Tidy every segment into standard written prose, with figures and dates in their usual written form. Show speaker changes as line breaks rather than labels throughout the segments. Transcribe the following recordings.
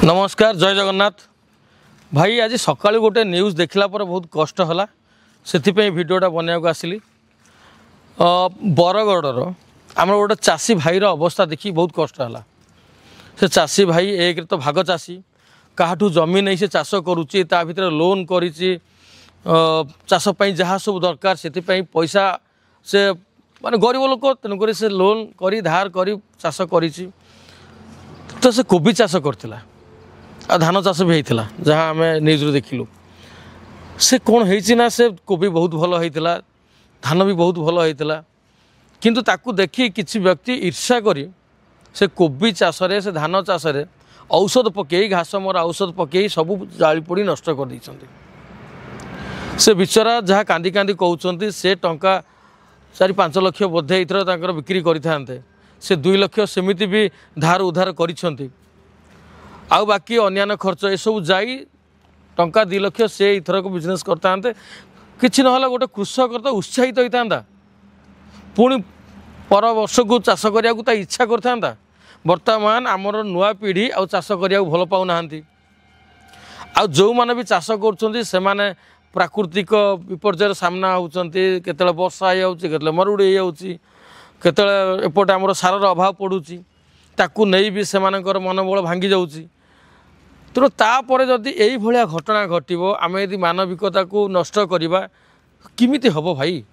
नमस्कार जय जगन्नाथ भाई। आज सकाळु गोटे न्यूज़ देखला पर बहुत कष्ट होला से भिडियोटा बनवाक आसली। बरगढ़र आम गोटे चाषी भाईर अवस्था देखी बहुत कष्ट होला। से चाषी भाई एक तो भाग चाषी काठू जमी नहीं से चाष करुच्ची ता भितर लोन करिछि चाषपाई जहाँ सब दरकार से पैसा से माने गरीब लोक तेणुक से लोन करी धार करी चाष करिछि। तो से कोबी चाष करथिला आ धान चाष भी होता जहाँ आम न्यूज़ देखिलु। से कौन होना से कोबी बहुत भल होता धान भी बहुत भल होता किंतु ताकू देखी किसी व्यक्ति ईर्षा करी से कोबी चाषरे से धान चाषरे औषध पकई घास मरा औषध पकई सब जाली पोड़ी नष्ट कर देइछन्ति। से बिचरा जहाँ कांदी कांदी कहउछन्ति से टंका 4-5 लाख बोधे इथर तांकर बिक्री करिथान्ते से 2 लाख सेमिति भी धार उधार करिछन्ति। आउ बाकी अन्यान्य खर्च ये सब जाई टंका 2 लाख से इथर को बिजनेस करता किसी ना गोटे कृषक तो उत्साहित होता पुणी पर वर्ष को चाष करने इच्छा करता। बर्तमान आमर नुआ पीढ़ी आउ चाष करने भल पाऊना आ जो मैंने भी चाष कर प्राकृतिक विपर्य सामना होती केतले वर्षा हो मरुड़ी होते आमर सारर अभाव पड़ुची ताकू नहीं भी से मनोबल भांगी जाऊँगी। तेणु तापर जदि यही भाया घटना घटव आम यदि मानविकता को नष्ट करवा किमिति हम भाई।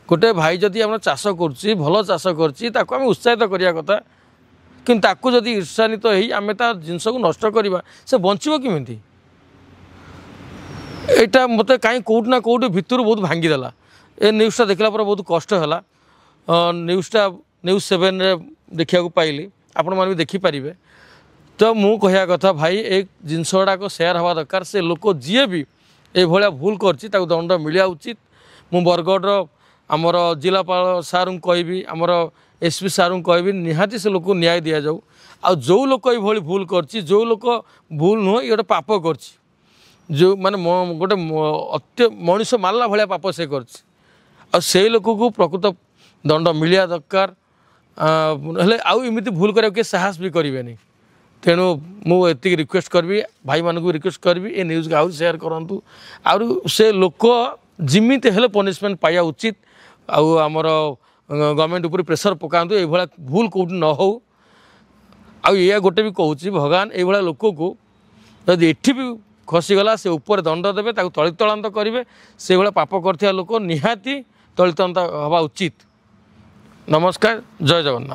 गोटे भाई जदि आम चाष कर भल चाष कर उत्साहित करने कथा कि जदि ईर्षान्वित आम ता जिनस को नष्ट करवा से बचब किमिति। एटा मत कहीं कौट ना कौट भितर बहुत भांगीदेला। ए न्यूज़टा देखला पर बहुत कष्ट है। न्यूज़टा न्यूज़ 7 रे देखा पाइली आपण मैंने भी देखिपारे। तो मु कहया कथा भाई एक जिनस गुड़ाक सेयार हवा दरकार से लोक जी भी ये भूल कर दंड मिलिया उचित। मु बरगढ़ आमर जिलापाल सार कहबी आमर एसपी सार कहबी निहाती से लोक न्याय दि जाऊ। आ जो लोक ये भूल कर जो लोक भूल नुह ये गोटे पाप कर जो माने गोटे अत्य मनीष मारला भाया पाप से कर लोक को प्रकृत दंड मिलिया दरकार। आमती भूल करके साहस भी करें। तेणु मुझे रिक्वेस्ट करी भाई मानक भी रिक्वेस्ट करी ए न्यूज़ को आउट शेयर करूँ आउ से लोक जिमित हेले पनिशमेंट पाया उचित। आमर गवर्नमेंट उपर प्रेसर पकातु ये भूल कौट न हो। या गोटे भी कहूँ भगवान ये लोक को यदि एठी भी खसीगला से ऊपर दंड देवे तलितलांत करेंगे से भाया पाप कर लोक निहाती तलितलांत हवा उचित। नमस्कार जय जगन्नाथ।